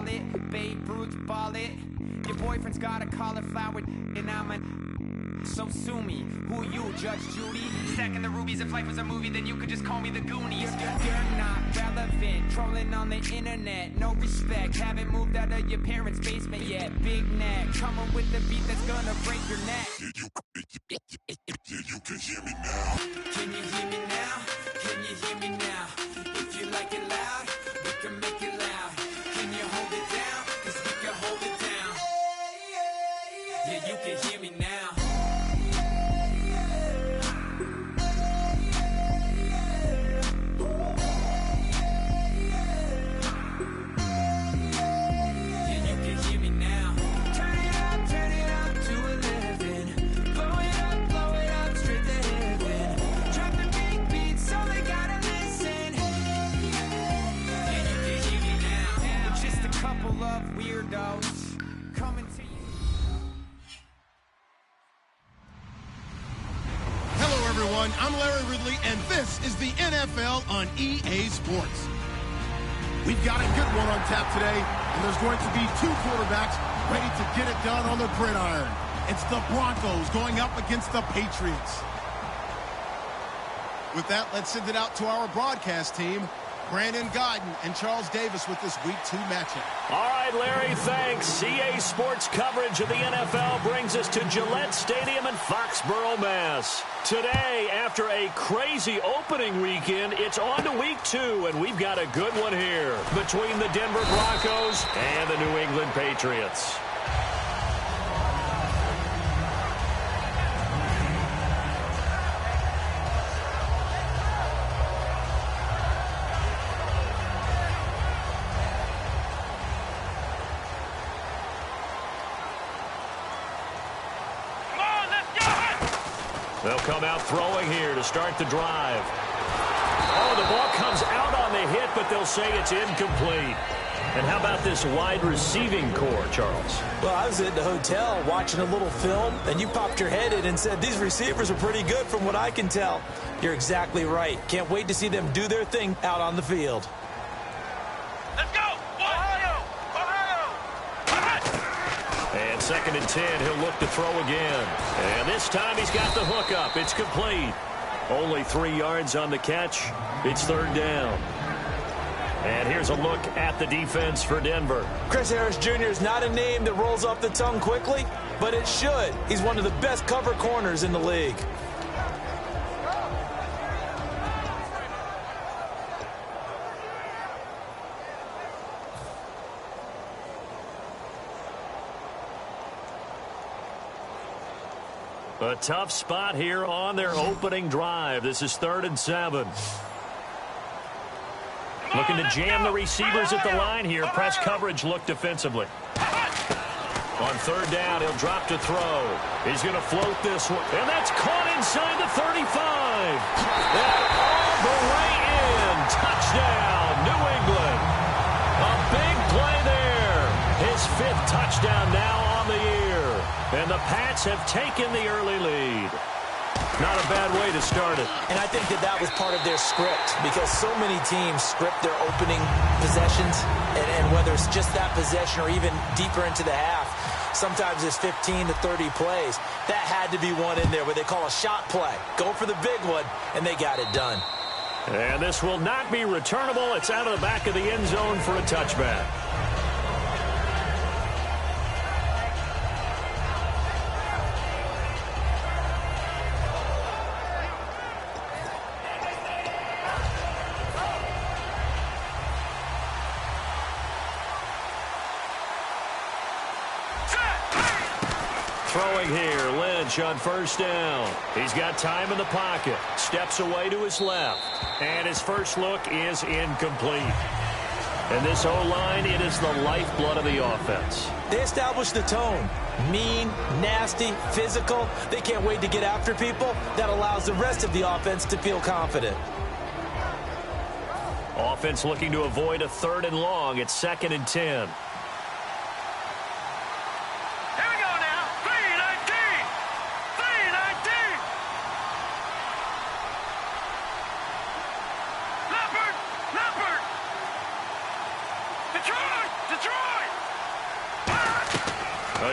call it, Babe Ruth ball it. Your boyfriend's got a cauliflower and I'm a... So sue me, who you, Judge Judy? Stacking the rubies, if life was a movie, then you could just call me the Goonies. You're not relevant, trolling on the internet, no respect. Haven't moved out of your parents' basement yet. Big neck, coming with the beat that's gonna break your neck. Yeah, you can hear me now. Can you hear me now? Can you hear me now? If you like it loud, we can make it loud. Can you hold it down? 'Cause we can hold it down. Yeah, you can hear me now. I'm Larry Ridley, and this is the NFL on EA Sports. We've got a good one on tap today, and there's going to be two quarterbacks ready to get it done on the gridiron. It's the Broncos going up against the Patriots. With that, let's send it out to our broadcast team, Brandon Godden and Charles Davis with this Week 2 matchup. All right, Larry, thanks. EA Sports coverage of the NFL brings us to Gillette Stadium in Foxborough, Mass. Today, after a crazy opening weekend, it's on to Week 2, and we've got a good one here between the Denver Broncos and the New England Patriots. They'll come out throwing here to start the drive. Oh, the ball comes out on the hit, but they'll say it's incomplete. And how about this wide receiving core, Charles? Well, I was at the hotel watching a little film, and you popped your head in and said, these receivers are pretty good from what I can tell. You're exactly right. Can't wait to see them do their thing out on the field. Let's go! Ohio! Ohio! And 2nd and 10, he'll look to throw again. And this time he's got the hook up. It's complete. Only 3 yards on the catch. It's 3rd down. And here's a look at the defense for Denver. Chris Harris Jr. is not a name that rolls off the tongue quickly, but it should. He's one of the best cover corners in the league. A tough spot here on their opening drive. This is 3rd and 7. Looking to jam the receivers at the line here. Press coverage look defensively. On 3rd down, he'll drop to throw. He's going to float this one. And that's caught inside the 35. That all the way in. Touchdown, New England. A big play there. His 5th touchdown now on the year. And the Pats have taken the early lead. Not a bad way to start it. And I think that was part of their script, because so many teams script their opening possessions, and whether it's just that possession or even deeper into the half, sometimes it's 15 to 30 plays. That had to be one in there where they call a shot play. Go for the big one, and they got it done. And this will not be returnable. It's out of the back of the end zone for a touchback. Throwing here, Lynch on 1st down. He's got time in the pocket. Steps away to his left. And his first look is incomplete. And this O-line, it is the lifeblood of the offense. They establish the tone. Mean, nasty, physical. They can't wait to get after people. That allows the rest of the offense to feel confident. Offense looking to avoid a 3rd and long. It's 2nd and 10. Detroit!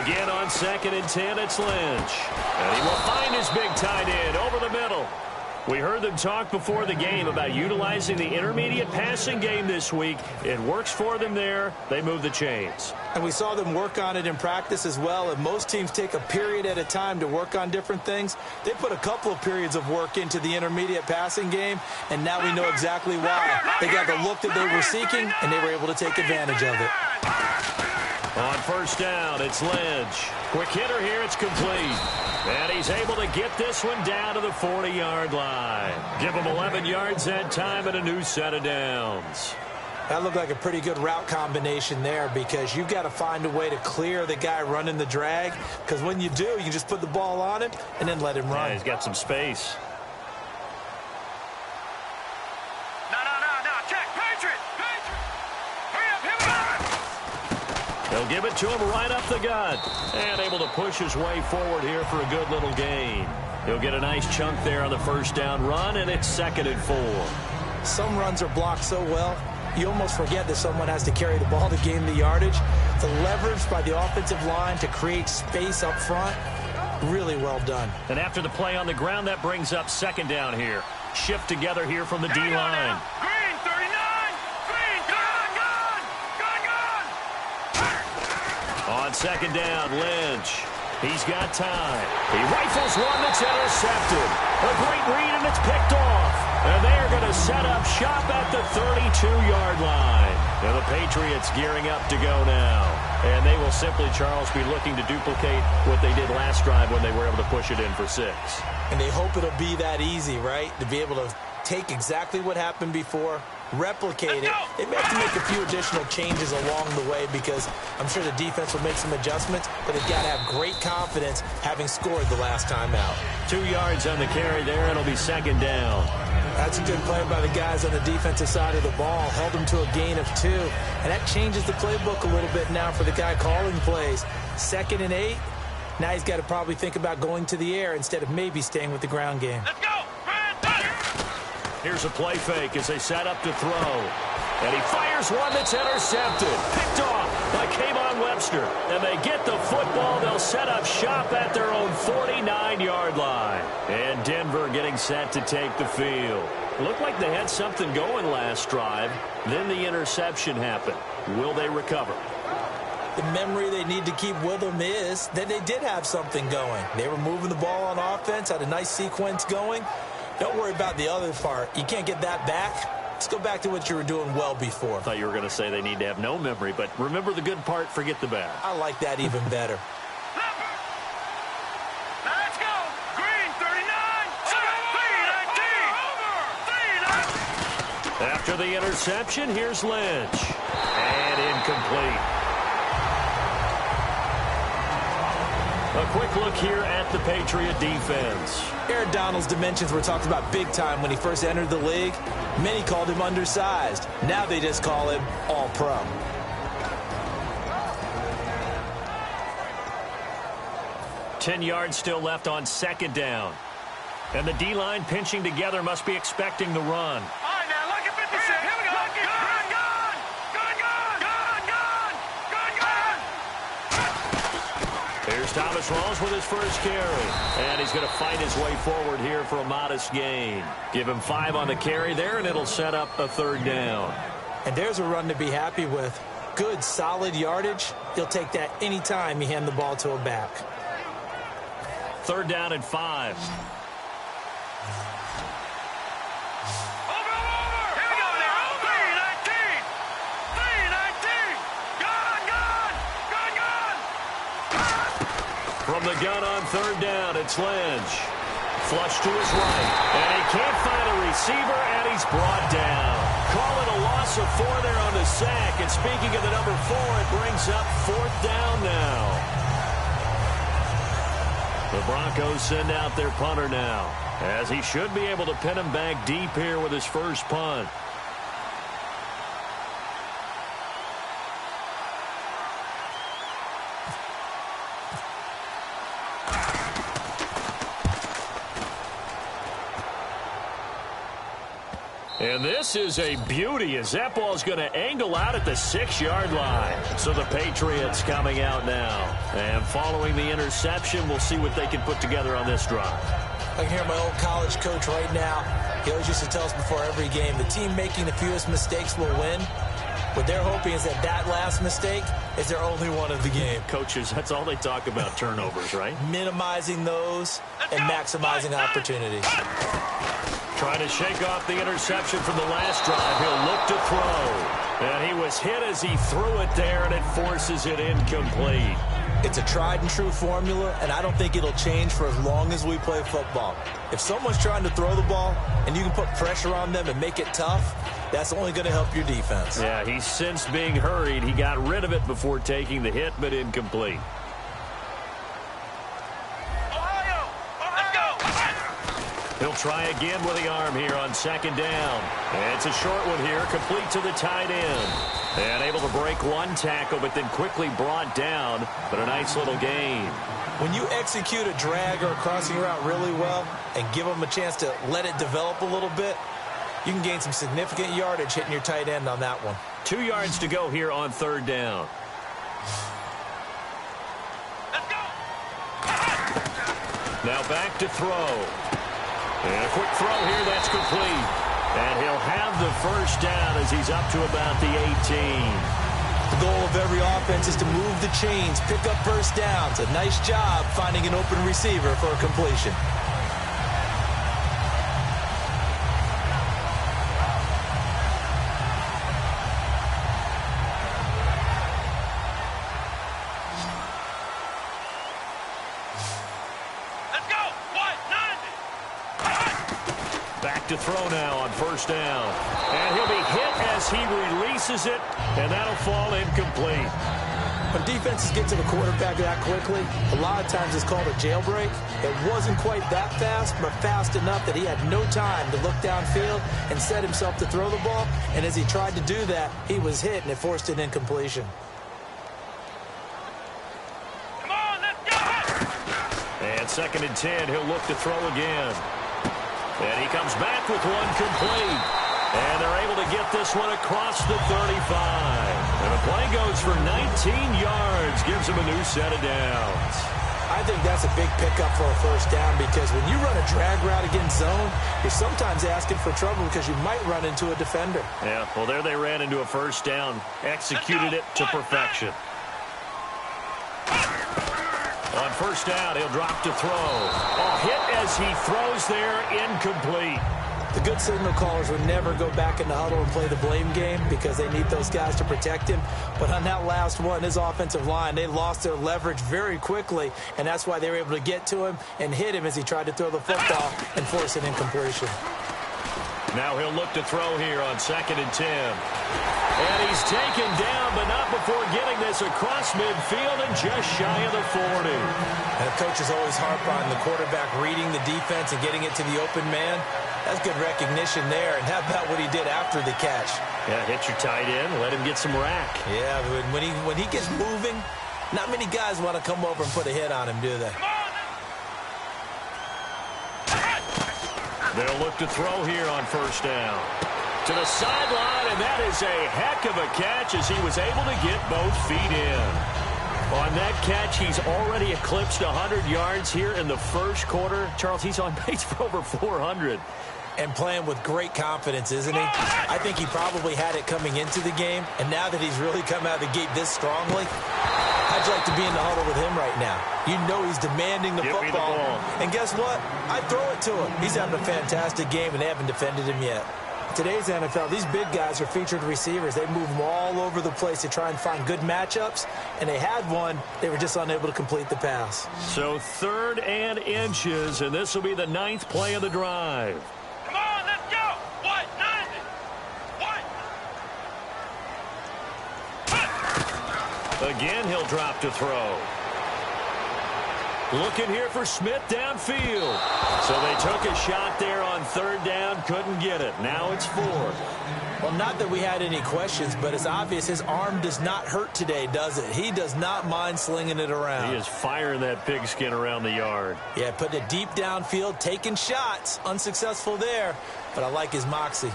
Again on 2nd and 10, it's Lynch. And he will find his big tight end over the middle. We heard them talk before the game about utilizing the intermediate passing game this week. It works for them there. They move the chains. And we saw them work on it in practice as well. And most teams take a period at a time to work on different things. They put a couple of periods of work into the intermediate passing game, and now we know exactly why. They got the look that they were seeking, and they were able to take advantage of it. On 1st down, it's Lynch. Quick hitter here, it's complete. And he's able to get this one down to the 40-yard line. Give him 11 yards that time and a new set of downs. That looked like a pretty good route combination there, because you've got to find a way to clear the guy running the drag, because when you do, you can just put the ball on him and then let him run. Yeah, he's got some space. They'll give it to him right up the gut. And able to push his way forward here for a good little gain. He'll get a nice chunk there on the 1st down run, and it's 2nd and 4. Some runs are blocked so well, you almost forget that someone has to carry the ball to gain the yardage. The leverage by the offensive line to create space up front, really well done. And after the play on the ground, that brings up 2nd down here. Shift together here from the D-line. On 2nd down, Lynch. He's got time. He rifles one that's intercepted. A great read, and it's picked off. And they're going to set up shop at the 32-yard line. And the Patriots gearing up to go now. And they will simply, Charles, be looking to duplicate what they did last drive when they were able to push it in for 6. And they hope it'll be that easy, right? To be able to take exactly what happened before, replicate it. They may have to make a few additional changes along the way, because I'm sure the defense will make some adjustments, but they've got to have great confidence having scored the last time out. 2 yards on the carry there, and it'll be 2nd down. That's a good play by the guys on the defensive side of the ball. Held them to a gain of 2, and that changes the playbook a little bit now for the guy calling plays. 2nd and 8. Now he's got to probably think about going to the air instead of maybe staying with the ground game. Let's go! Here's a play fake as they set up to throw. And he fires one that's intercepted. Picked off by Kayvon Webster. And they get the football. They'll set up shop at their own 49-yard line. And Denver getting set to take the field. Looked like they had something going last drive. Then the interception happened. Will they recover? The memory they need to keep with them is that they did have something going. They were moving the ball on offense, had a nice sequence going. Don't worry about the other part. You can't get that back. Let's go back to what you were doing well before. I thought you were going to say they need to have no memory, but remember the good part, forget the bad. I like that even better. Now let's go! Green, 39! After the interception, here's Lynch. And incomplete. A quick look here at the Patriot defense. Aaron Donald's dimensions were talked about big time when he first entered the league. Many called him undersized. Now they just call him all-pro. Ten yards still left on 2nd down. And the D-line pinching together must be expecting the run. All right, now look at 56. Here we go. Gun, gun! Gun, gun! Gun, gun! Gun, gun! Here's Thomas Rawls with his first carry. And he's going to fight his way forward here for a modest gain. Give him 5 on the carry there, and it'll set up a 3rd down. And there's a run to be happy with. Good, solid yardage. You'll take that any time you hand the ball to a back. 3rd down and 5. From the gun on 3rd down, it's Lynch. Flush to his right, and he can't find a receiver, and he's brought down. Call it a loss of 4 there on the sack, and speaking of the number 4, it brings up 4th down now. The Broncos send out their punter now, as he should be able to pin him back deep here with his first punt. And this is a beauty as that ball's going to angle out at the 6-yard line. So the Patriots coming out now. And following the interception, we'll see what they can put together on this drive. I can hear my old college coach right now. He always used to tell us before every game, the team making the fewest mistakes will win. What they're hoping is that that last mistake is their only one of the game. Coaches, that's all they talk about, turnovers, right? Minimizing those and maximizing opportunities. Trying to shake off the interception from the last drive. He'll look to throw. And he was hit as he threw it there, and it forces it incomplete. It's a tried-and-true formula, and I don't think it'll change for as long as we play football. If someone's trying to throw the ball and you can put pressure on them and make it tough, that's only going to help your defense. Yeah, he's since being hurried. He got rid of it before taking the hit, but incomplete. He'll try again with the arm here on 2nd down. And it's a short one here, complete to the tight end. And able to break one tackle, but then quickly brought down. But a nice little gain. When you execute a drag or a crossing route really well and give them a chance to let it develop a little bit, you can gain some significant yardage hitting your tight end on that one. 2 yards to go here on 3rd down. Let's go. Now back to throw. And a quick throw here, that's complete. And he'll have the 1st down as he's up to about the 18. The goal of every offense is to move the chains, pick up 1st downs. A nice job finding an open receiver for a completion. To throw now on 1st down. And he'll be hit as he releases it, and that'll fall incomplete. When defenses get to the quarterback that quickly, a lot of times it's called a jailbreak. It wasn't quite that fast, but fast enough that he had no time to look downfield and set himself to throw the ball. And as he tried to do that, he was hit, and it forced an incompletion. Come on, let's go! And 2nd and 10, he'll look to throw again. And he comes back with one complete. And they're able to get this one across the 35. And the play goes for 19 yards. Gives him a new set of downs. I think that's a big pickup for a 1st down because when you run a drag route against zone, you're sometimes asking for trouble because you might run into a defender. Yeah, well, there they ran into a 1st down. Executed it to perfection. On 1st down, he'll drop to throw. A hit as he throws there, incomplete. The good signal callers would never go back in the huddle and play the blame game because they need those guys to protect him. But on that last one, his offensive line, they lost their leverage very quickly, and that's why they were able to get to him and hit him as he tried to throw the football and force an incompletion. Now he'll look to throw here on 2nd and 10. And he's taken down, but not before getting this across midfield and just shy of the 40. And the coaches always harp on the quarterback reading the defense and getting it to the open man. That's good recognition there. And how about what he did after the catch? Yeah, hit your tight end, let him get some rack. Yeah, when he gets moving, not many guys want to come over and put a hit on him, do they? They'll look to throw here on 1st down. To the sideline, and that is a heck of a catch as he was able to get both feet in. On that catch, he's already eclipsed 100 yards here in the 1st quarter. Charles, he's on pace for over 400. And playing with great confidence, isn't he? I think he probably had it coming into the game, and now that he's really come out of the gate this strongly, how'd you like to be in the huddle with him right now? You know he's demanding the football. And guess what? I throw it to him. He's having a fantastic game, and they haven't defended him yet. Today's NFL, these big guys are featured receivers. They move them all over the place to try and find good matchups, and they had one. They were just unable to complete the pass. So 3rd and inches, and this will be the 9th play of the drive. Come on, let's go! What? 90! Again, he'll drop to throw. Looking here for Smith downfield. So they took a shot there on 3rd down, couldn't get it. Now it's 4th. Well, not that we had any questions, but it's obvious his arm does not hurt today, does it? He does not mind slinging it around. He is firing that pigskin around the yard. Yeah, putting it deep downfield, taking shots. Unsuccessful there, but I like his moxie.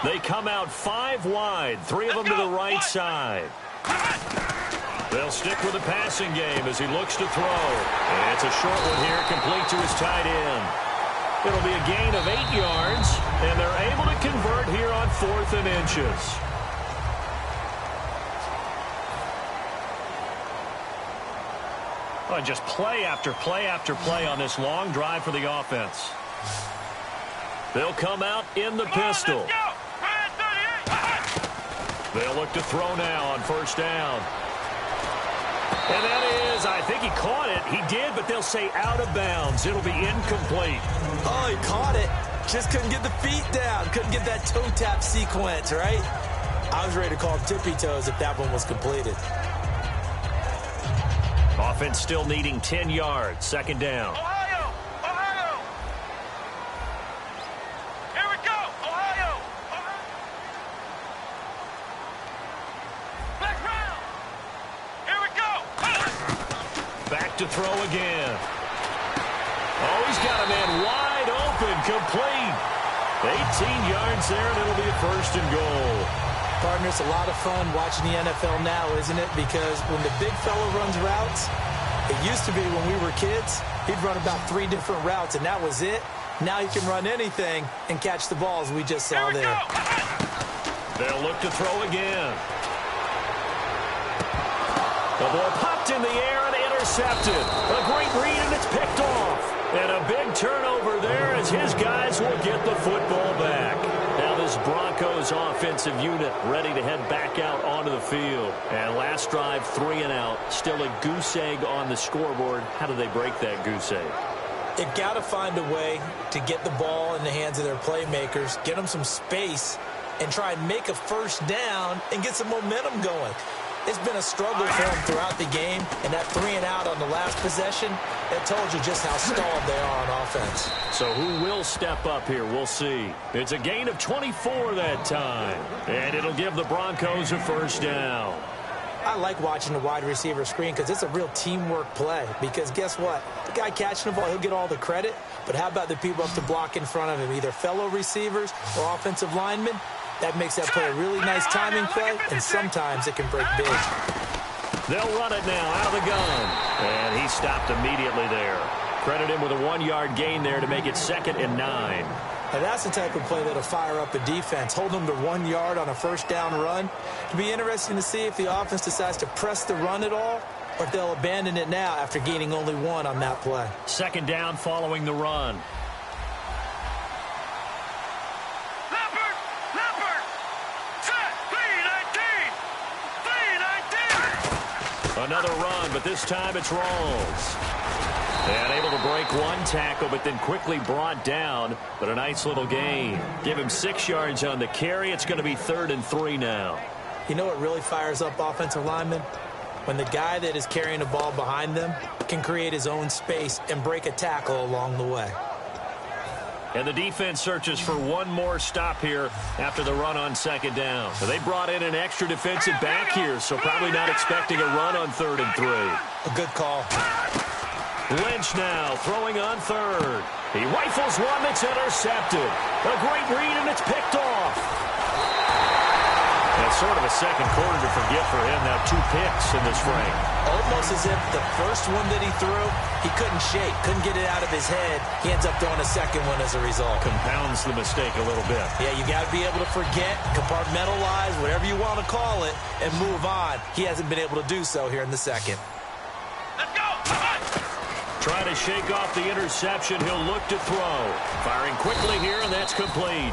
They come out 5 wide, 3 of them to the right side. They'll stick with the passing game as he looks to throw. And it's a short one here, complete to his tight end. It'll be a gain of 8 yards, and they're able to convert here on 4th and inches. Oh, just play after play after play on this long drive for the offense. They'll come out in the pistol. They'll look to throw now on 1st down. And that is, I think he caught it. He did, but they'll say out of bounds. It'll be incomplete. Oh, he caught it. Just couldn't get the feet down. Couldn't get that toe tap sequence, right? I was ready to call him tippy toes if that one was completed. Offense still needing 10 yards. 2nd down. Ohio! Ohio! Here we go! Ohio! Back round! Here we go! Back to throw again. Oh, he's got a man wide open, complete. 18 yards there, and it'll be a 1st and goal. Partner, it's a lot of fun watching the NFL now, isn't it? Because when the big fella runs routes, it used to be when we were kids, he'd run about 3 different routes, and that was it. Now he can run anything and catch the balls we just saw there. They'll look to throw again. The ball popped in the air and intercepted. A great read, and it's picked off. And a big turnover there as his guys will get the football back. Now this Broncos offensive unit ready to head back out onto the field. And last drive, 3 and out. Still a goose egg on the scoreboard. How do they break that goose egg? They've got to find a way to get the ball in the hands of their playmakers, get them some space, and try and make a 1st down and get some momentum going. It's been a struggle for them throughout the game, and that 3 and out on the last possession, that told you just how stalled they are on offense. So who will step up here? We'll see. It's a gain of 24 that time, and it'll give the Broncos a 1st down. I like watching the wide receiver screen because it's a real teamwork play. Because guess what? The guy catching the ball, he'll get all the credit, but how about the people up to block in front of him, either fellow receivers or offensive linemen? That makes that play a really nice timing play, and sometimes it can break big. They'll run it now out of the gun. And he stopped immediately there. Credit him with a 1-yard gain there to make it 2nd and 9. Now that's the type of play that'll fire up a defense. Hold them to 1 yard on a 1st down run. It'll be interesting to see if the offense decides to press the run at all, or if they'll abandon it now after gaining only 1 on that play. 2nd down following the run. Another run, but this time it's Rawls. And able to break 1 tackle, but then quickly brought down. But a nice little gain. Give him 6 yards on the carry. It's going to be 3rd and 3 now. You know what really fires up offensive linemen? When the guy that is carrying the ball behind them can create his own space and break a tackle along the way. And the defense searches for 1 more stop here after the run on 2nd down. So they brought in an extra defensive back here, so probably not expecting a run on 3rd and 3. A good call. Lynch now throwing on 3rd. He rifles one that's intercepted. A great read, and it's picked off. That's sort of a second quarter to forget for him. Now 2 picks in this frame. Almost as if the first one that he threw, he couldn't shake, couldn't get it out of his head. He ends up throwing a second one as a result. Compounds the mistake a little bit. Yeah, you got to be able to forget, compartmentalize, whatever you want to call it, and move on. He hasn't been able to do so here in the second. Let's go! Trying to shake off the interception. He'll look to throw. Firing quickly here, and that's complete.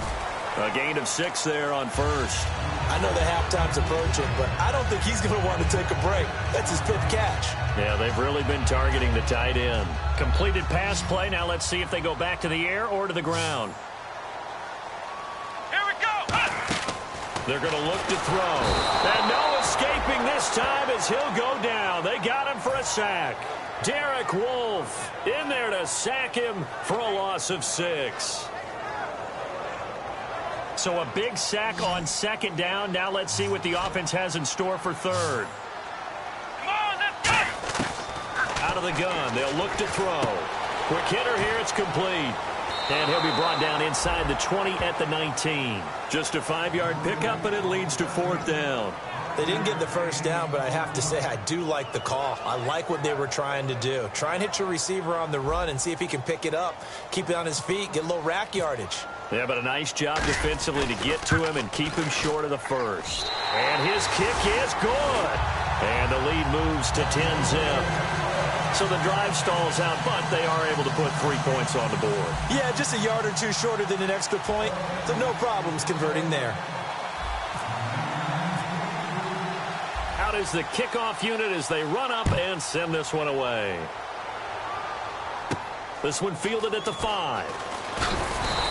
A gain of 6 there on 1st. I know the halftime's approaching, but I don't think he's going to want to take a break. That's his 5th catch. Yeah, they've really been targeting the tight end. Completed pass play. Now let's see if they go back to the air or to the ground. Here we go! They're going to look to throw. And no escaping this time as he'll go down. They got him for a sack. Derek Wolfe in there to sack him for a loss of 6. So a big sack on 2nd down. Now let's see what the offense has in store for 3rd. Come on, let's go! Out of the gun. They'll look to throw. Quick hitter here. It's complete. And he'll be brought down inside the 20 at the 19. Just a 5-yard pickup, and it leads to 4th down. They didn't get the first down, but I have to say I do like the call. I like what they were trying to do. Try and hit your receiver on the run and see if he can pick it up, keep it on his feet, get a little rack yardage. Yeah, but a nice job defensively to get to him and keep him short of the first. And his kick is good. And the lead moves to 10-zip. So the drive stalls out, but they are able to put 3 points on the board. Yeah, just a yard or two shorter than an extra point, so no problems converting there. Out is the kickoff unit as they run up and send this one away. This one fielded at the 5.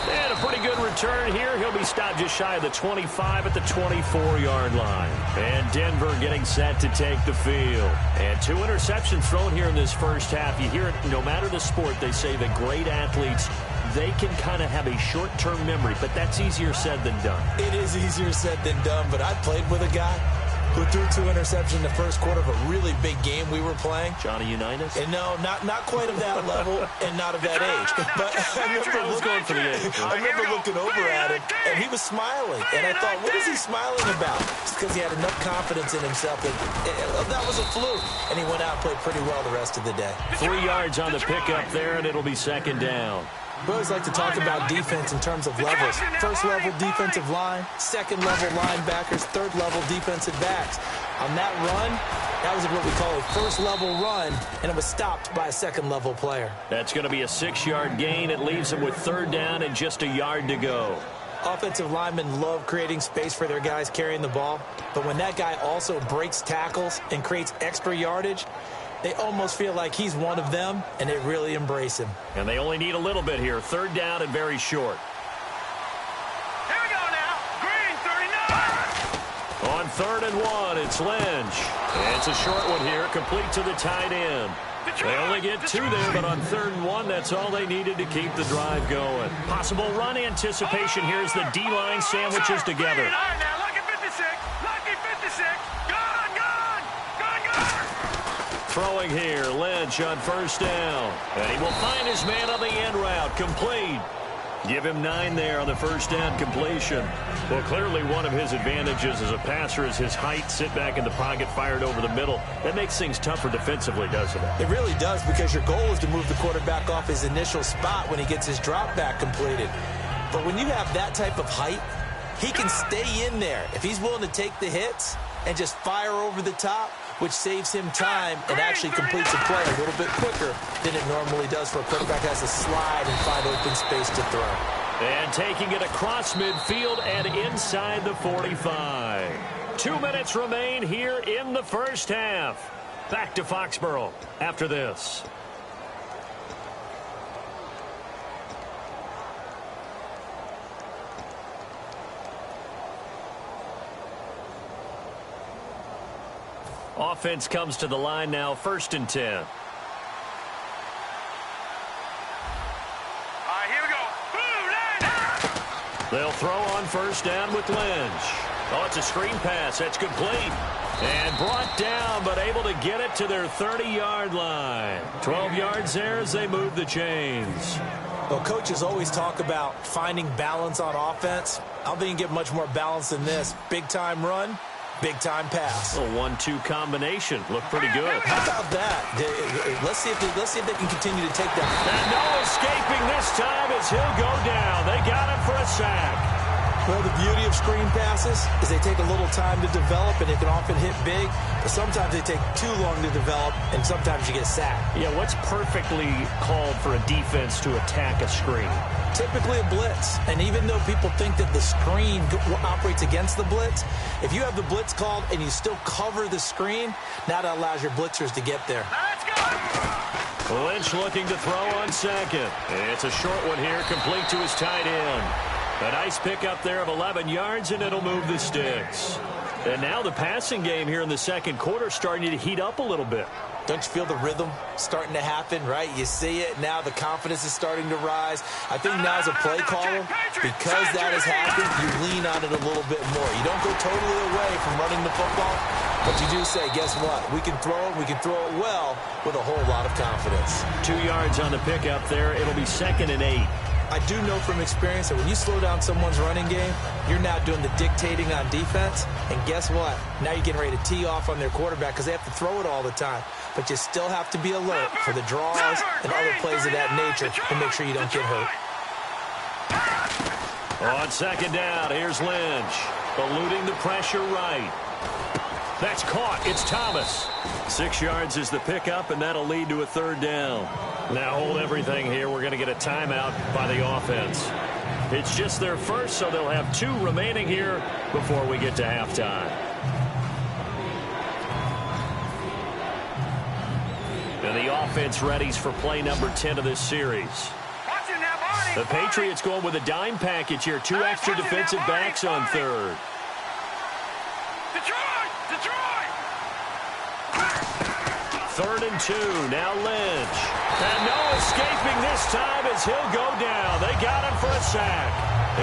And a pretty good return here. He'll be stopped just shy of the 25 at the 24-yard line. And Denver getting set to take the field. And 2 interceptions thrown here in this first half. You hear it, no matter the sport, they say the great athletes, they can kind of have a short-term memory, but that's easier said than done. It is easier said than done, but I played with a guy who threw 2 interceptions in the first quarter of a really big game we were playing. Johnny Unitas? And no, not quite of that level and not of that age. But I remember looking over at him, and he was smiling. And I thought, what is he smiling about? It's because he had enough confidence in himself that was a fluke. And he went out and played pretty well the rest of the day. 3 yards on the pickup there, and it'll be 2nd down. We always like to talk about defense in terms of levels. First level defensive line, second level linebackers, third level defensive backs. On that run, that was what we call a first level run, and it was stopped by a second level player. That's going to be a 6-yard gain. It leaves them with 3rd down and just a yard to go. Offensive linemen love creating space for their guys carrying the ball, but when that guy also breaks tackles and creates extra yardage, they almost feel like he's one of them, and they really embrace him. And they only need a little bit here. 3rd down and very short. Here we go now. Green, 39. On 3rd and 1, it's Lynch. And it's a short one here, complete to the tight end. They only get 2 there, but on 3rd and 1, that's all they needed to keep the drive going. Possible run anticipation here as the D-line sandwiches together. All right, now, lucky 56. Lucky 56. Gone, gone. Gone, gone. Throwing here, Lynch on 1st down. And he will find his man on the end route, complete. Give him 9 there on the 1st down completion. Well, clearly one of his advantages as a passer is his height. Sit back in the pocket, fired over the middle. That makes things tougher defensively, doesn't it? It really does, because your goal is to move the quarterback off his initial spot when he gets his drop back completed. But when you have that type of height, he can stay in there. If he's willing to take the hits and just fire over the top, which saves him time and actually completes a play a little bit quicker than it normally does for a quarterback that has to slide and find open space to throw. And taking it across midfield and inside the 45. 2 minutes remain here in the first half. Back to Foxborough after this. Offense comes to the line now, 1st and 10. All right, here we go. Boom, line. They'll throw on 1st down with Lynch. Oh, it's a screen pass. That's complete. And brought down, but able to get it to their 30-yard line. 12 yards there as they move the chains. Well, coaches always talk about finding balance on offense. I don't think you can get much more balance than this. Big-time run. Big-time pass. A 1-2 combination. Looked pretty good. How about that? Let's see if they can continue to take that. And no escaping this time as he'll go down. They got him for a sack. Well, the beauty of screen passes is they take a little time to develop, and they can often hit big, but sometimes they take too long to develop, and sometimes you get sacked. Yeah, what's perfectly called for a defense to attack a screen? Typically a blitz, and even though people think that the screen operates against the blitz, if you have the blitz called and you still cover the screen, now that allows your blitzers to get there. Let's go. Lynch looking to throw on 2nd. It's a short one here, complete to his tight end. A nice pickup there of 11 yards, and it'll move the sticks. And now the passing game here in the 2nd quarter starting to heat up a little bit. Don't you feel the rhythm starting to happen, right? You see it. Now the confidence is starting to rise. I think now as a play caller, because that has happened, you lean on it a little bit more. You don't go totally away from running the football, but you do say, guess what? We can throw it. We can throw it well with a whole lot of confidence. 2 yards on the pickup there. It'll be 2nd and 8. I do know from experience that when you slow down someone's running game, you're now doing the dictating on defense. And guess what? Now you're getting ready to tee off on their quarterback because they have to throw it all the time. But you still have to be alert for the draws and other plays of that nature to make sure you don't get hurt. On second down, here's Lynch. Eluding the pressure right. That's caught. It's Thomas. 6 yards is the pickup, and that'll lead to a third down. Now hold everything here. We're going to get a timeout by the offense. It's just their first, so they'll have 2 remaining here before we get to halftime. And the offense readies for play number 10 of this series. The Patriots going with a dime package here. 2 extra defensive backs on third. Detroit! 3rd and 2. Now Lynch. And no escaping this time as he'll go down. They got him for a sack.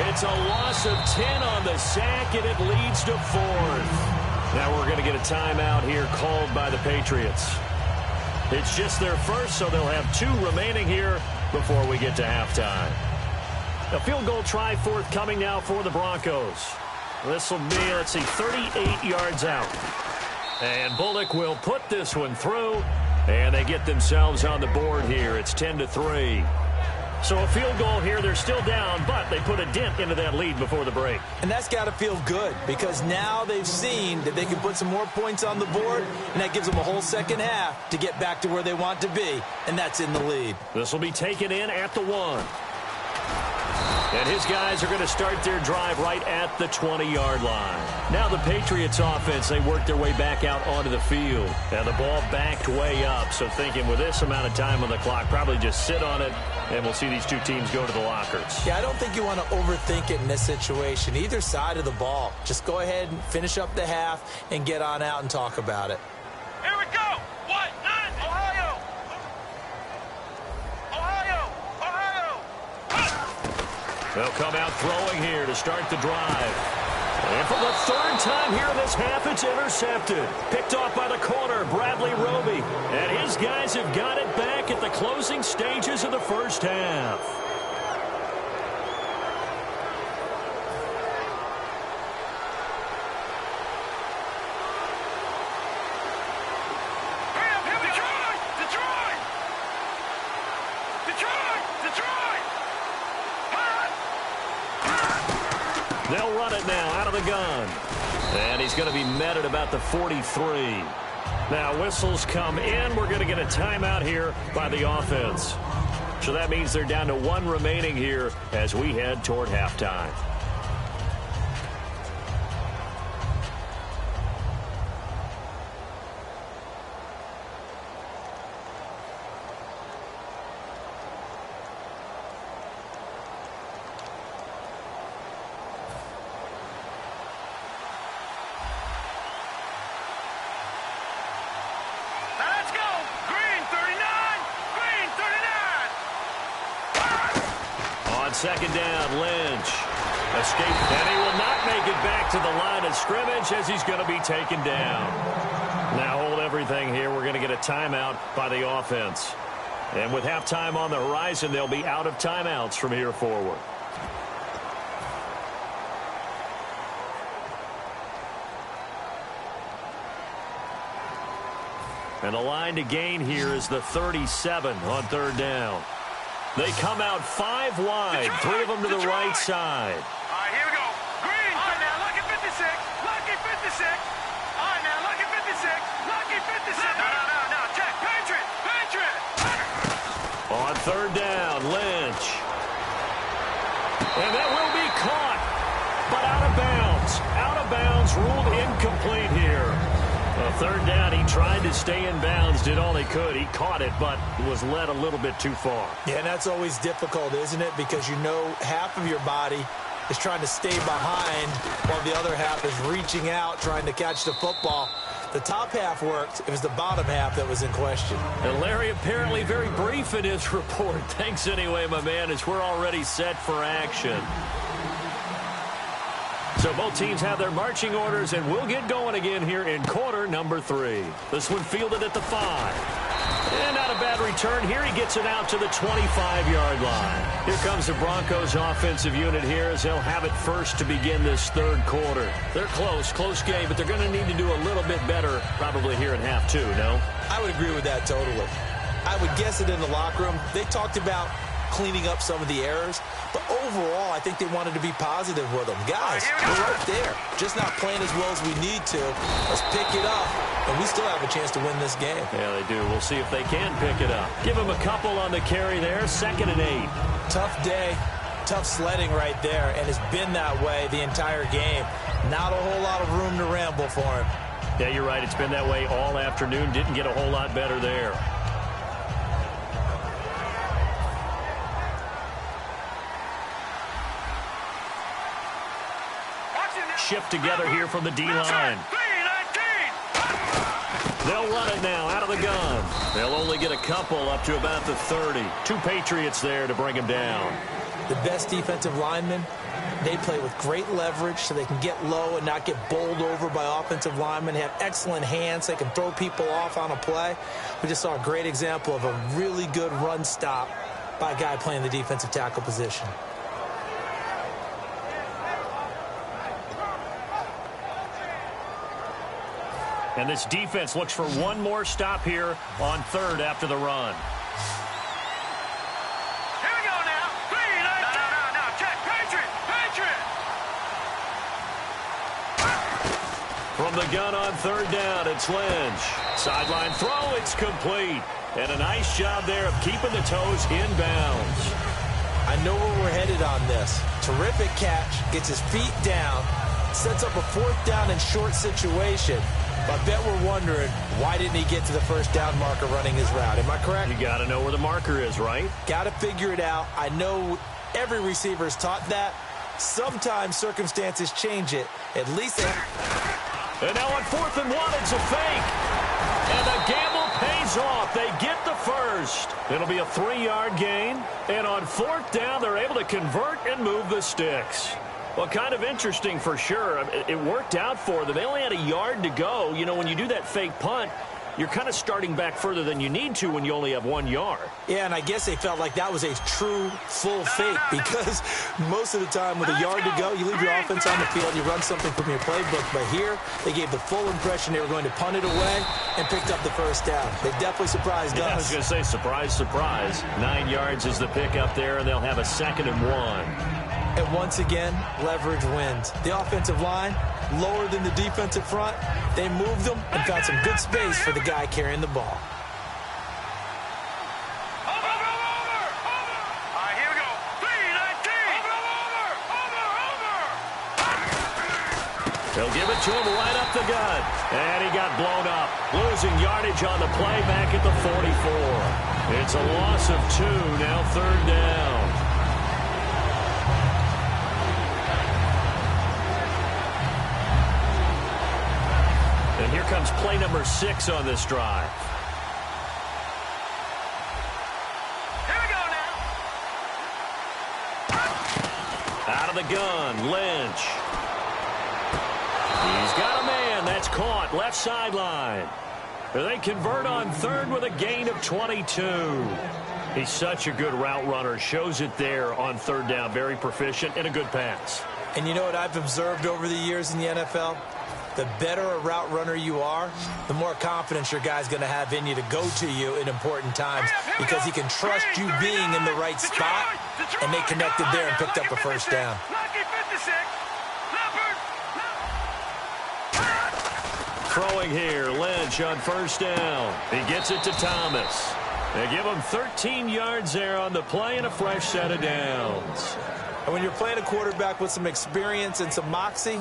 It's a loss of 10 on the sack, and it leads to 4th. Now we're going to get a timeout here called by the Patriots. It's just their first, so they'll have 2 remaining here before we get to halftime. A field goal try forthcoming now for the Broncos. This will be, 38 yards out. And Bullock will put this one through, and they get themselves on the board here. It's 10-3. So a field goal here. They're still down, but they put a dent into that lead before the break. And that's got to feel good because now they've seen that they can put some more points on the board, and that gives them a whole second half to get back to where they want to be, and that's in the lead. This will be taken in at the 1. And his guys are going to start their drive right at the 20-yard line. Now the Patriots offense, they work their way back out onto the field. And the ball backed way up, so thinking with this amount of time on the clock, probably just sit on it, and we'll see these 2 teams go to the lockers. Yeah, I don't think you want to overthink it in this situation. Either side of the ball. Just go ahead and finish up the half and get on out and talk about it. Here we go. 1-9, Ohio. They'll come out throwing here to start the drive. And for the 3rd time here in this half, it's intercepted. Picked off by the corner, Bradley Roby. And his guys have got it back at the closing stages of the first half. They'll run it now out of the gun. And he's going to be met at about the 43. Now whistles come in. We're going to get a timeout here by the offense. So that means they're down to 1 remaining here as we head toward halftime. Second down, Lynch. Escape, and he will not make it back to the line of scrimmage as he's going to be taken down. Now hold everything here. We're going to get a timeout by the offense. And with halftime on the horizon, they'll be out of timeouts from here forward. And the line to gain here is the 37 on 3rd down. They come out 5 wide, 3 of them to the right side. All right, here we go. Green. All right, now, lucky 56. Lucky 56. All right, now, lucky 56. Lucky 56. No. Check. Patriot. On 3rd down, Lynch. And that will be caught, but out of bounds. Out of bounds, ruled incomplete here. 3rd down, he tried to stay in bounds, did all he could. He caught it, but was led a little bit too far. Yeah, and that's always difficult, isn't it? Because you know half of your body is trying to stay behind while the other half is reaching out, trying to catch the football. The top half worked. It was the bottom half that was in question. And Larry apparently very brief in his report. Thanks anyway, my man, as we're already set for action. So both teams have their marching orders, and we'll get going again here in quarter number 3. This one fielded at the 5. And not a bad return here. He gets it out to the 25-yard line. Here comes the Broncos offensive unit here as they'll have it first to begin this third quarter. They're close game, but they're going to need to do a little bit better probably here in half two, no? I would agree with that totally. I would guess it in the locker room. They talked about cleaning up some of the errors, but overall, I think they wanted to be positive with them. Guys, we're right there. Just not playing as well as we need to. Let's pick it up, and we still have a chance to win this game. Yeah, they do. We'll see if they can pick it up. Give them a couple on the carry there. 2nd and 8. Tough day, tough sledding right there, and it's been that way the entire game. Not a whole lot of room to ramble for him. Yeah, you're right. It's been that way all afternoon. Didn't get a whole lot better there. Shift together here from the D-line. They'll run it now out of the gun. They'll only get a couple up to about the 30. 2 Patriots there to bring him down. The best defensive linemen, they play with great leverage so they can get low and not get bowled over by offensive linemen. They have excellent hands. They can throw people off on a play. We just saw a great example of a really good run stop by a guy playing the defensive tackle position. And this defense looks for one more stop here on 3rd after the run. Here we go now. No. Check. Patriot. From the gun on 3rd down, it's Lynch. Sideline throw, it's complete. And a nice job there of keeping the toes in bounds. I know where we're headed on this. Terrific catch, gets his feet down, sets up a 4th down and short situation. But I bet we're wondering, why didn't he get to the 1st down marker running his route? Am I correct? You got to know where the marker is, right? Got to figure it out. I know every receiver is taught that. Sometimes circumstances change it. At least they... And now on 4th and 1, it's a fake. And the gamble pays off. They get the first. It'll be a 3-yard gain. And on 4th down, they're able to convert and move the sticks. Well, kind of interesting for sure. It worked out for them. They only had a yard to go. You know, when you do that fake punt, you're kind of starting back further than you need to when you only have 1 yard. Yeah, and I guess they felt like that was a true full fake because most of the time with a yard to go, you leave your offense on the field, you run something from your playbook. But here, they gave the full impression they were going to punt it away and picked up the 1st down. They definitely surprised us. I was going to say, surprise. 9 yards is the pick up there, and they'll have a 2nd and 1. And once again, leverage wins. The offensive line, lower than the defensive front. They moved them and found some good space for the guy carrying the ball. Over. All right, here we go. 3-19. Over. They'll give it to him right up the gut. And he got blown up. Losing yardage on the play back at the 44. It's a loss of 2, now 3rd down. And here comes play number 6 on this drive. Here we go now. Out of the gun, Lynch. He's got a man. That's caught. Left sideline. They convert on 3rd with a gain of 22. He's such a good route runner. Shows it there on 3rd down. Very proficient and a good pass. And you know what I've observed over the years in the NFL? The better a route runner you are, the more confidence your guy's going to have in you to go to you in important times because he can trust you being in the right spot, and they connected there and picked up a 1st down. Throwing here, Lynch on 1st down. He gets it to Thomas. They give him 13 yards there on the play and a fresh set of downs. And when you're playing a quarterback with some experience and some moxie,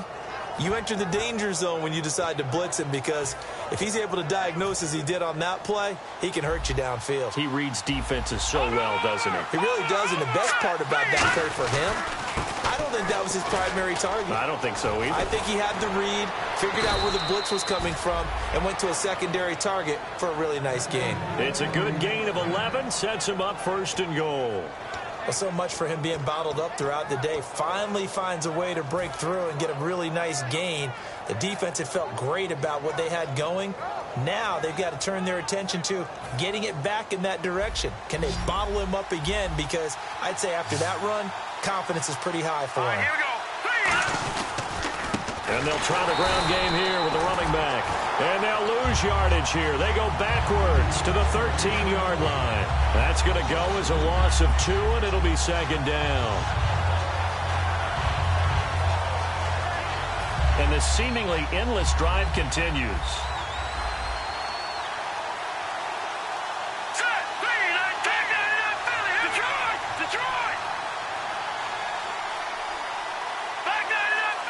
you enter the danger zone when you decide to blitz him because if he's able to diagnose as he did on that play, he can hurt you downfield. He reads defenses so well, doesn't he? He really does, and the best part about that play for him, I don't think that was his primary target. I don't think so either. I think he had the read, figured out where the blitz was coming from, and went to a secondary target for a really nice gain. It's a good gain of 11, sets him up 1st and goal. Well, so much for him being bottled up throughout the day. Finally finds a way to break through and get a really nice gain. The defense had felt great about what they had going, Now they've got to turn their attention to getting it back in that direction. Can they bottle him up again? Because I'd say after that run, confidence is pretty high for him. Here we go. And they'll try the ground game here with the running back. And they'll lose yardage here. They go backwards to the 13-yard line. That's going to go as a loss of 2, and it'll be second down. And the seemingly endless drive continues.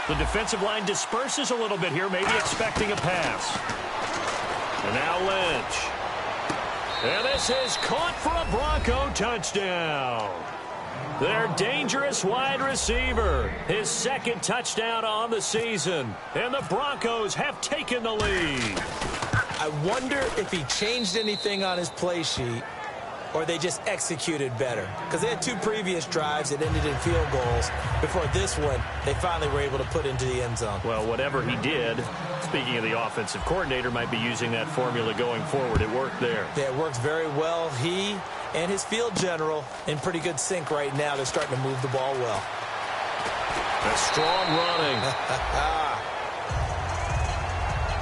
The defensive line disperses a little bit here, maybe expecting a pass. And now Lynch. And this is caught for a Bronco touchdown. Their dangerous wide receiver. His second touchdown on the season. And the Broncos have taken the lead. I wonder if he changed anything on his play sheet or they just executed better. Because they had 2 previous drives that ended in field goals. Before this one, they finally were able to put into the end zone. Well, whatever he did, speaking of the offensive coordinator, might be using that formula going forward. It worked there. Yeah, it works very well. He and his field general in pretty good sync right now. They're starting to move the ball well. A strong running.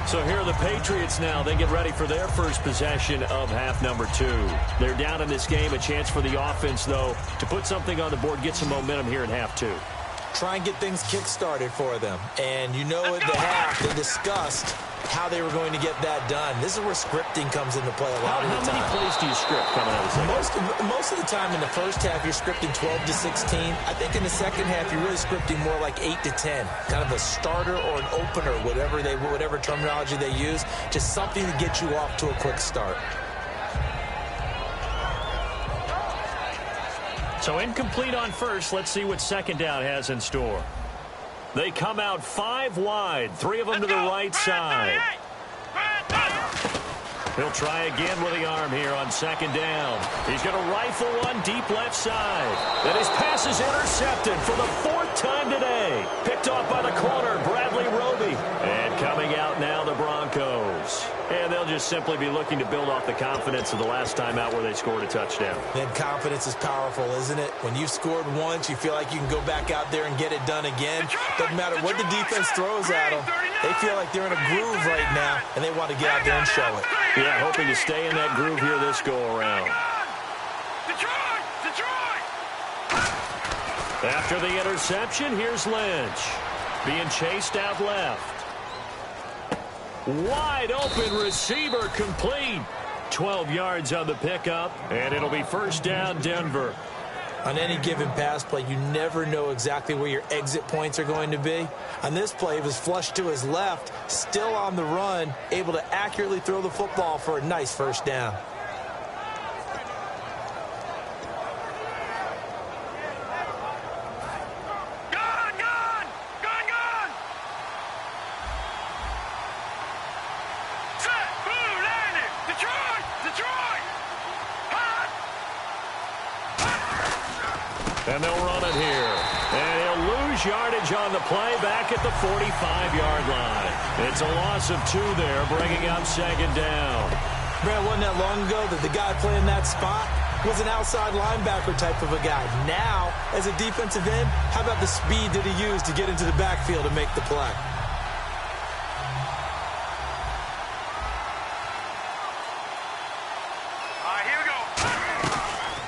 So here are the Patriots now. They get ready for their first possession of half number 2. They're down in this game. A chance for the offense, though, to put something on the board, get some momentum here in half 2. Try and get things kick-started for them. And you know at the half, they discussed how they were going to get that done. This is where scripting comes into play a lot of the time. How many plays do you script coming out of the second? Most of the time in the first half, you're scripting 12 to 16. I think in the second half, you're really scripting more like 8 to 10. Kind of a starter or an opener, whatever terminology they use. Just something to get you off to a quick start. So incomplete on first. Let's see what second down has in store. They come out 5 wide, 3 of them to the right side. He'll try again with the arm here on second down. He's going to rifle one deep left side. And his pass is intercepted for the 4th time today. Picked off by the corner, Bradley Roby. And coming out now, the Broncos. And they'll just simply be looking to build off the confidence of the last time out where they scored a touchdown. Then confidence is powerful, isn't it? When you've scored once, you feel like you can go back out there and get it done again. Doesn't matter what the defense throws at them. They feel like they're in a groove right now, and they want to get out there and show it. Yeah, hoping to stay in that groove here this go-around. After the interception, here's Lynch. Being chased out left. Wide open receiver complete. 12 yards on the pickup, and it'll be first down Denver. On any given pass play, you never know exactly where your exit points are going to be. On this play, it was flushed to his left, still on the run, able to accurately throw the football for a nice first down. And they'll run it here. And he'll lose yardage on the play back at the 45-yard line. It's a loss of 2 there, bringing up second down. Brad, wasn't that long ago that the guy playing that spot was an outside linebacker type of a guy. Now, as a defensive end, how about the speed that he used to get into the backfield and make the play?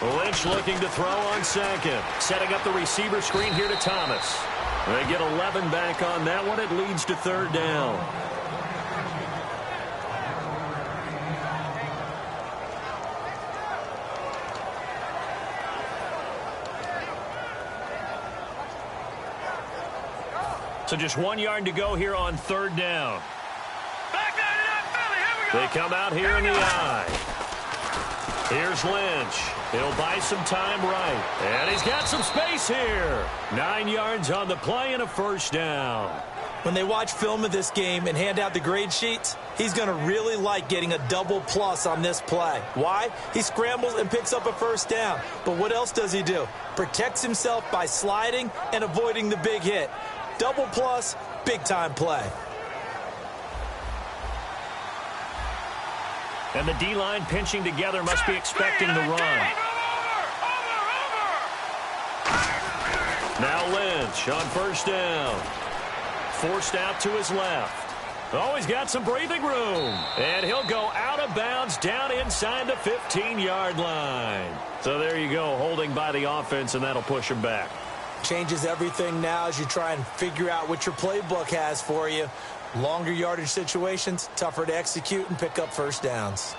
Lynch looking to throw on second. Setting up the receiver screen here to Thomas. They get 11 back on that one. It leads to third down. So just 1 yard to go here on third down. They come out here in the eye. Here's Lynch. He'll buy some time right. And he's got some space here. 9 yards on the play and a first down. When they watch film of this game and hand out the grade sheets, he's going to really like getting a double plus on this play. Why? He scrambles and picks up a first down. But what else does he do? Protects himself by sliding and avoiding the big hit. Double plus, big time play. And the D-line pinching together must be expecting the run. Now Lynch on first down. Forced out to his left. Oh, he's got some breathing room. And he'll go out of bounds down inside the 15-yard line. So there you go, holding by the offense, and that'll push him back. Changes everything now as you try and figure out what your playbook has for you. Longer yardage situations, tougher to execute and pick up first downs.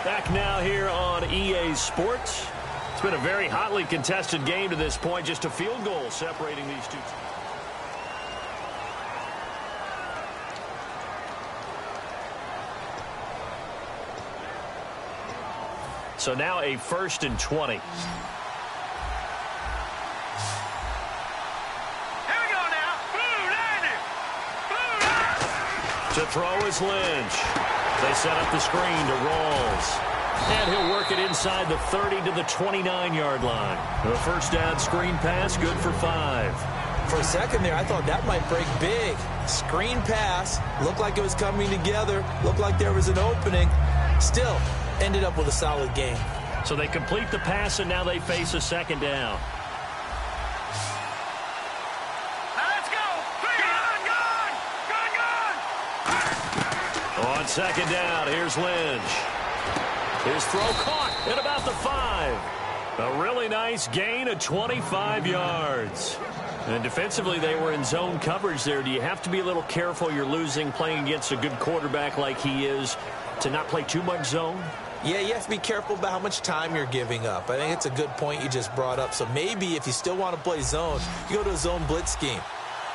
Back now here on EA Sports. It's been a very hotly contested game to this point. Just a field goal separating these two. So now a 1st and 20. Here we go now. Blue landed. To throw is Lynch. They set up the screen to Rawls. And he'll work it inside the 30 to the 29-yard line. A first down screen pass, good for 5. For a second there, I thought that might break big. Screen pass, looked like it was coming together, looked like there was an opening. Still, ended up with a solid game. So they complete the pass, and now they face a second down. On second down, here's Lynch. His throw caught at about the 5. A really nice gain of 25 yards. And defensively, they were in zone coverage there. Do you have to be a little careful? You're losing playing against a good quarterback like he is to not play too much zone? Yeah, you have to be careful about how much time you're giving up. I think it's a good point you just brought up. So maybe if you still want to play zone, you go to a zone blitz scheme.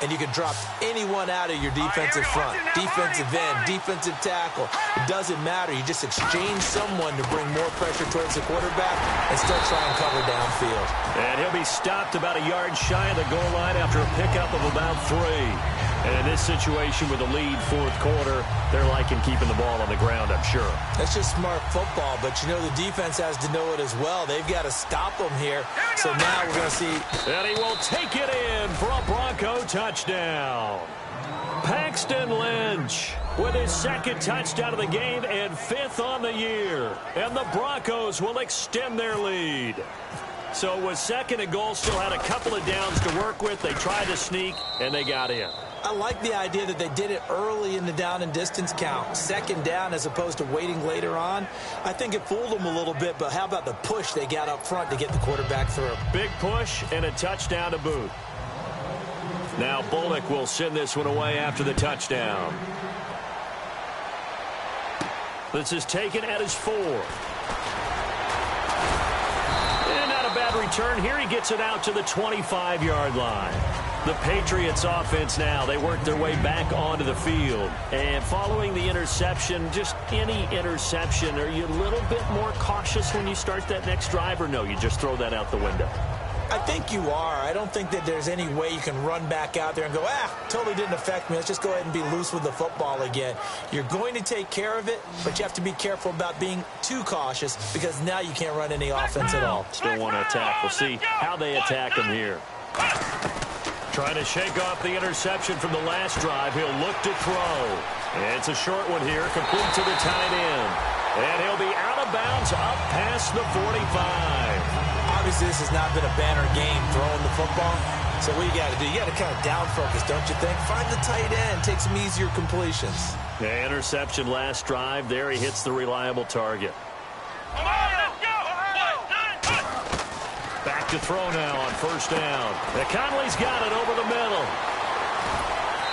And you can drop anyone out of your defensive front, defensive end, defensive tackle. It doesn't matter. You just exchange someone to bring more pressure towards the quarterback and still try and cover downfield. And he'll be stopped about a yard shy of the goal line after a pickup of about 3. And in this situation with a lead fourth quarter, they're liking keeping the ball on the ground, I'm sure. That's just smart football, but you know the defense has to know it as well. They've got to stop them here. So now we're going to see. And he will take it in for a Bronco touchdown. Paxton Lynch with his 2nd touchdown of the game and 5th on the year. And the Broncos will extend their lead. So it was 2nd and goal, still had a couple of downs to work with. They tried to sneak, and they got in. I like the idea that they did it early in the down and distance count. 2nd down as opposed to waiting later on. I think it fooled them a little bit, but how about the push they got up front to get the quarterback through? Big push and a touchdown to boot. Now Bullock will send this one away after the touchdown. This is taken at his 4. And not a bad return. Here he gets it out to the 25-yard line. The Patriots offense now, they work their way back onto the field. And following the interception, just any interception, are you a little bit more cautious when you start that next drive, or no, you just throw that out the window? I think you are. I don't think that there's any way you can run back out there and go, totally didn't affect me. Let's just go ahead and be loose with the football again. You're going to take care of it, but you have to be careful about being too cautious because now you can't run any offense at all. Still want to attack. We'll see how they attack him here. Trying to shake off the interception from the last drive. He'll look to throw. It's a short one here, complete to the tight end. And he'll be out of bounds up past the 45. Obviously, this has not been a banner game throwing the football. So what you got to do, you got to kind of down focus, don't you think? Find the tight end, take some easier completions. Yeah, interception last drive. There he hits the reliable target. Back to throw now on first down. Conley's got it over the middle.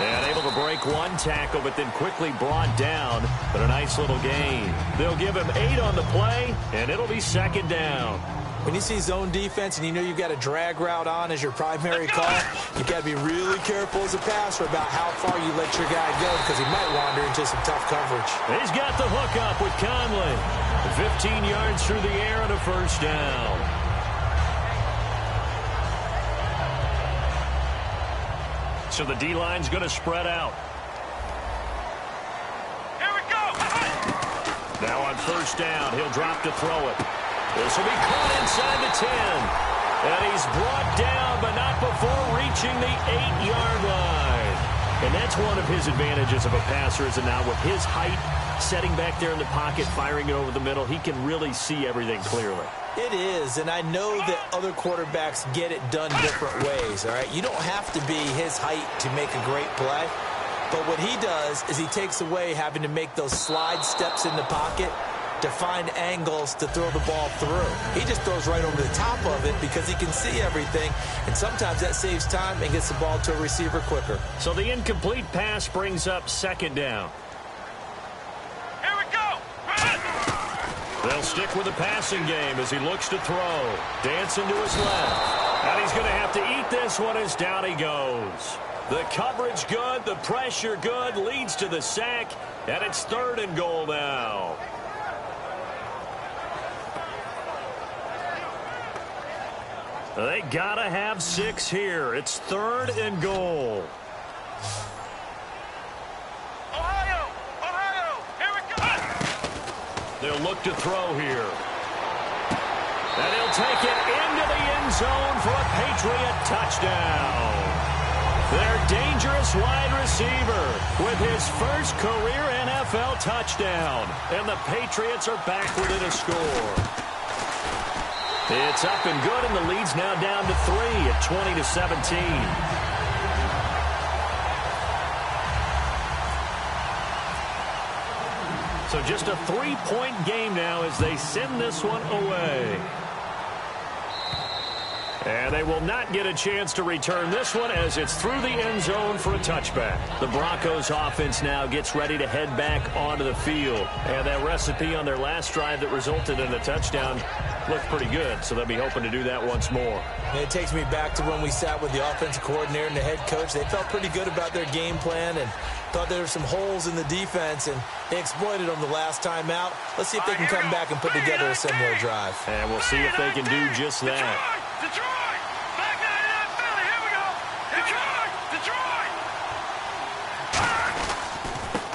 And able to break one tackle, but then quickly brought down. But a nice little gain. They'll give him 8 on the play, and it'll be 2nd down. When you see zone defense and you know you've got a drag route on as your primary call, you've got to be really careful as a passer about how far you let your guy go because he might wander into some tough coverage. He's got the hook up with Conley. 15 yards through the air and a first down. So the D-line's going to spread out. Here we go. Now on first down, he'll drop to throw it. This will be caught inside the 10. And he's brought down, but not before reaching the 8-yard line. And that's one of his advantages of a passer, is that now with his height, setting back there in the pocket, firing it over the middle, he can really see everything clearly. It is, and I know that other quarterbacks get it done different ways, all right? You don't have to be his height to make a great play. But what he does is he takes away having to make those slide steps in the pocket to find angles to throw the ball through. He just throws right over the top of it because he can see everything, and sometimes that saves time and gets the ball to a receiver quicker. So the incomplete pass brings up second down. Here we go. They'll stick with the passing game as he looks to throw. Dancing to his left. And he's going to have to eat this one as down he goes. The coverage good, the pressure good, leads to the sack, and it's 3rd and goal now. They got to have 6 here. It's 3rd and goal. Ohio, here we go. They'll look to throw here. And he'll take it into the end zone for a Patriot touchdown. Their dangerous wide receiver with his first career NFL touchdown. And the Patriots are back within a score. It's up and good, and the lead's now down to 3 at 20-17. So just a 3-point game now as they send this one away. And they will not get a chance to return this one as it's through the end zone for a touchback. The Broncos offense now gets ready to head back onto the field. And that recipe on their last drive that resulted in a touchdown looked pretty good, so they'll be hoping to do that once more. And it takes me back to when we sat with the offensive coordinator and the head coach. They felt pretty good about their game plan and thought there were some holes in the defense, and they exploited them the last time out. Let's see if they can come back and put together a similar drive. And we'll see if they can do just that. Detroit! Back 99 Philly, here we go! Detroit!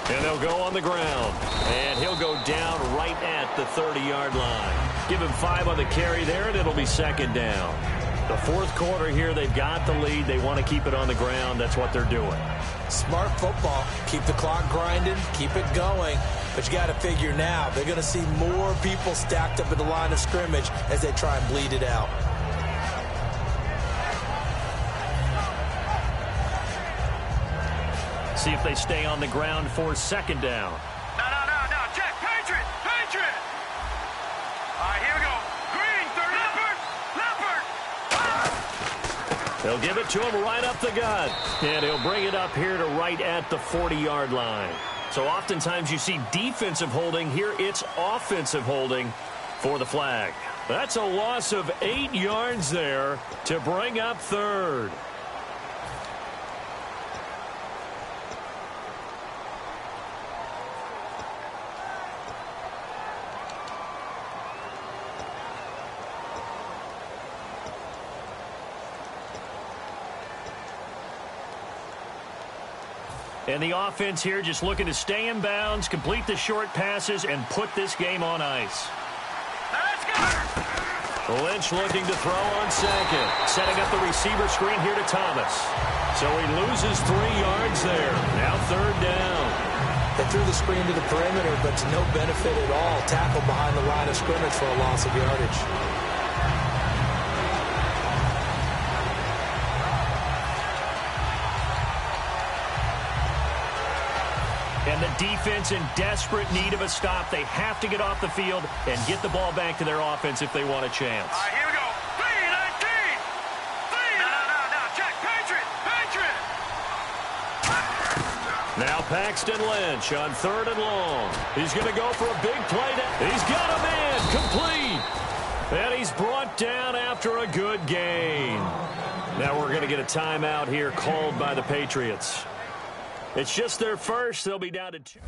And they'll go on the ground. And he'll go down right at the 30-yard line. Give him 5 on the carry there, and it'll be 2nd down. The 4th quarter here, they've got the lead. They want to keep it on the ground. That's what they're doing. Smart football. Keep the clock grinding. Keep it going. But you got to figure now, they're going to see more people stacked up at the line of scrimmage as they try and bleed it out. See if they stay on the ground for 2nd down. No. Check. Patriot! All right, here we go. Green, 30. Leopard! They'll give it to him right up the gut. And he'll bring it up here to right at the 40-yard line. So oftentimes you see defensive holding. Here it's offensive holding for the flag. That's a loss of 8 yards there to bring up 3rd. And the offense here just looking to stay in bounds, complete the short passes, and put this game on ice. Let's go! Lynch looking to throw on 2nd. Setting up the receiver screen here to Thomas. So he loses 3 yards there. Now 3rd down. They threw the screen to the perimeter, but to no benefit at all. Tackle behind the line of scrimmage for a loss of yardage. And the defense in desperate need of a stop. They have to get off the field and get the ball back to their offense if they want a chance. All right, here we go. 3-19! No. Check. Patriot! Now Paxton Lynch on 3rd and long. He's going to go for a big play. He's got a man. Complete. And he's brought down after a good gain. Now we're going to get a timeout here called by the Patriots. It's just their first. They'll be down to 2.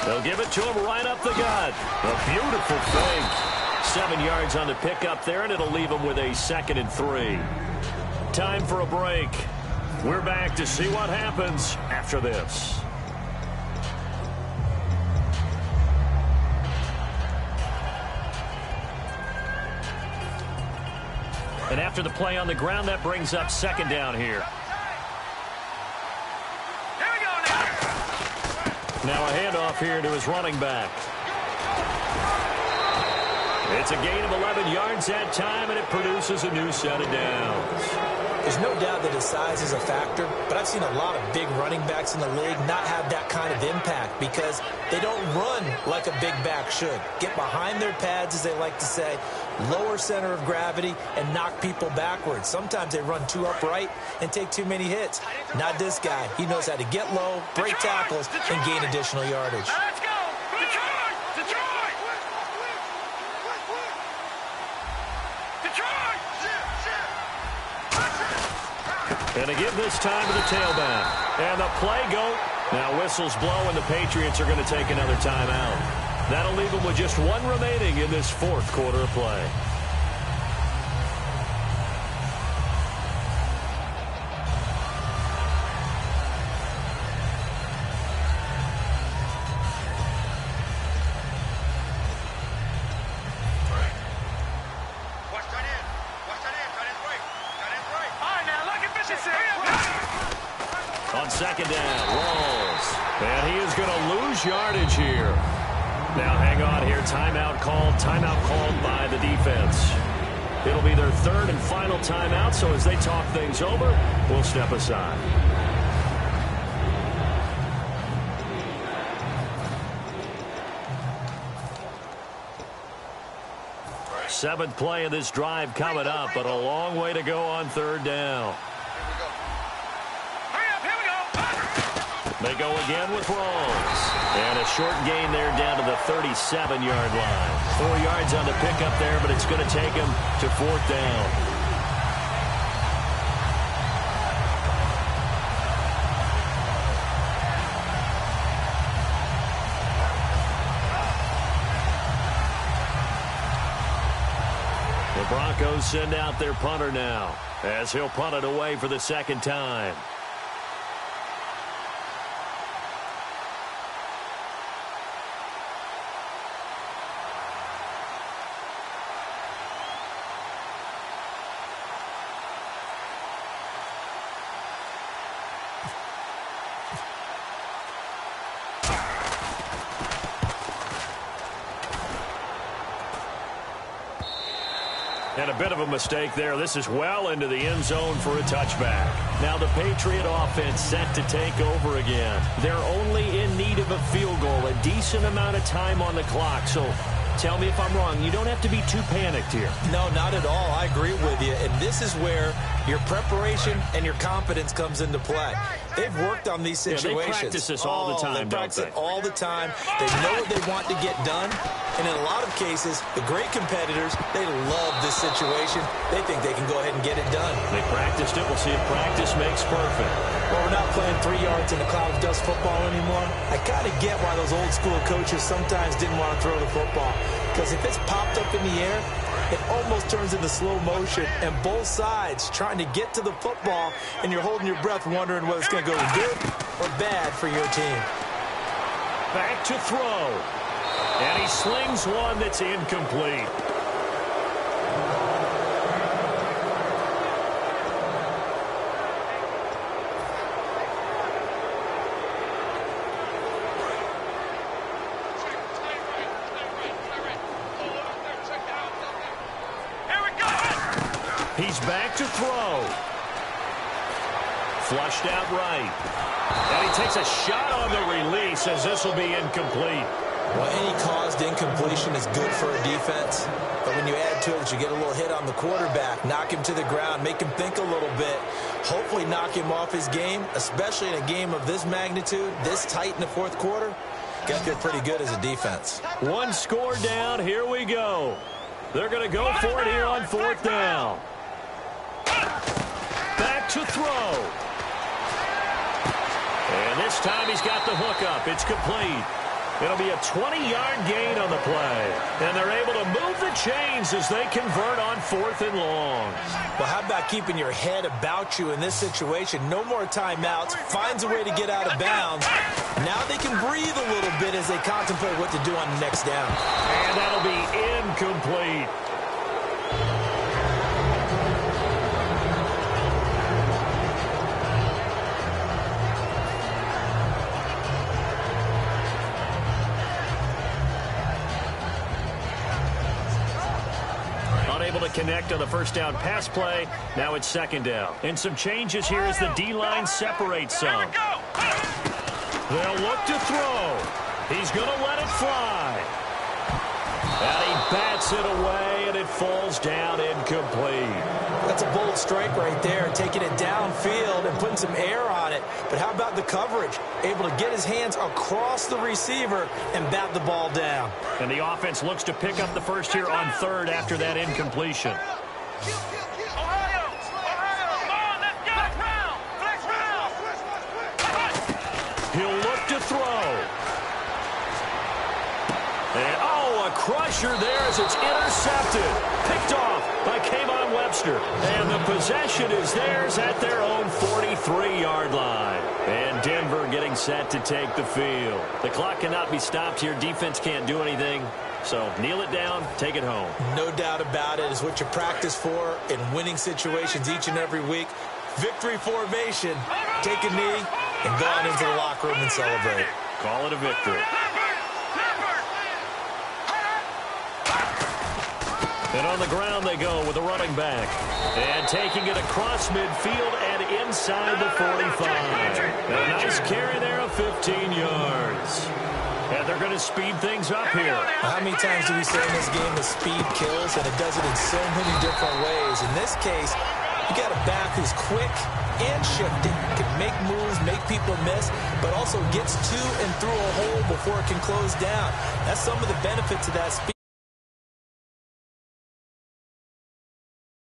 They'll give it to him right up the gut. A beautiful fake. 7 yards on the pickup there, and it'll leave him with a 2nd and 3. Time for a break. We're back to see what happens after this. And after the play on the ground, that brings up 2nd down here. Now a handoff here to his running back. It's a gain of 11 yards that time, and it produces a new set of downs. There's no doubt that his size is a factor, but I've seen a lot of big running backs in the league not have that kind of impact because they don't run like a big back should. Get behind their pads, as they like to say, lower center of gravity, and knock people backwards. Sometimes they run too upright and take too many hits. Not this guy. He knows how to get low, break tackles, and gain additional yardage. Let's go! Detroit! Detroit! Detroit! And to give this time to the tailback. And the play goat. Now whistles blow, and the Patriots are going to take another timeout. That'll leave them with just 1 remaining in this 4th quarter of play. On 2nd down, Walls. And he is going to lose yardage here. Now hang on here. Timeout called by the defense. It'll be their 3rd and final timeout, so as they talk things over, we'll step aside. Seventh play of this drive coming up, but a long way to go on 3rd down. They go again with Rawls. And a short gain there down to the 37-yard line. 4 yards on the pickup there, but it's going to take him to 4th down. The Broncos send out their punter now, as he'll punt it away for the 2nd time. And a bit of a mistake there. This is well into the end zone for a touchback. Now the Patriot offense set to take over again. They're only in need of a field goal, a decent amount of time on the clock. So tell me if I'm wrong. You don't have to be too panicked here. No, not at all. I agree with you. And this is where your preparation and your confidence comes into play. They've worked on these situations. They practice this all the time, They practice it all the time. They know what they want to get done. And in a lot of cases, the great competitors, they love this situation. They think they can go ahead and get it done. They practiced it. We'll see if practice makes perfect. Well, we're not playing 3 yards in a cloud of dust football anymore. I kind of get why those old school coaches sometimes didn't want to throw the football. Because if it's popped up in the air, it almost turns into slow motion, and both sides trying to get to the football, and you're holding your breath wondering whether it's going to go good or bad for your team. Back to throw. And he slings one that's incomplete. He's back to throw. Flushed out right. And he takes a shot on the release as this will be incomplete. Well, any caused incompletion is good for a defense. But when you add to it that you get a little hit on the quarterback, knock him to the ground, make him think a little bit, hopefully knock him off his game, especially in a game of this magnitude, this tight in the fourth quarter, got to feel pretty good as a defense. One score down. Here we go. They're going to go for it here on fourth down. Back to throw. And this time he's got the hook up. It's complete. It'll be a 20-yard gain on the play. And they're able to move the chains as they convert on fourth and long. Well, how about keeping your head about you in this situation? No more timeouts. Finds a way to get out of bounds. Now they can breathe a little bit as they contemplate what to do on the next down. And that'll be incomplete. Unable to connect on the first down pass play. Now it's second down. And some changes here as the D-line separates some. They'll look to throw. He's going to let it fly. And he bats it away, and it falls down incomplete. That's a bold strike right there, taking it downfield and putting some air on it. But how about the coverage? Able to get his hands across the receiver and bat the ball down. And the offense looks to pick up the first here on third after that incompletion. He'll look to throw. And, a crusher there as it's intercepted. Picked off by Kayvon Webster. And the possession is theirs at their own 43-yard line. And Denver getting set to take the field. The clock cannot be stopped here. Defense can't do anything. So kneel it down, take it home. No doubt about it. It's what you practice for in winning situations each and every week. Victory formation. Take a knee and go on into the locker room and celebrate. Call it a victory. And on the ground they go with a running back. And taking it across midfield and inside the 45. And a nice carry there of 15 yards. And they're going to speed things up here. How many times do we say in this game that speed kills, and it does it in so many different ways? In this case, you got a back who's quick and shifty, can make moves, make people miss, but also gets to and through a hole before it can close down. That's some of the benefits of that speed.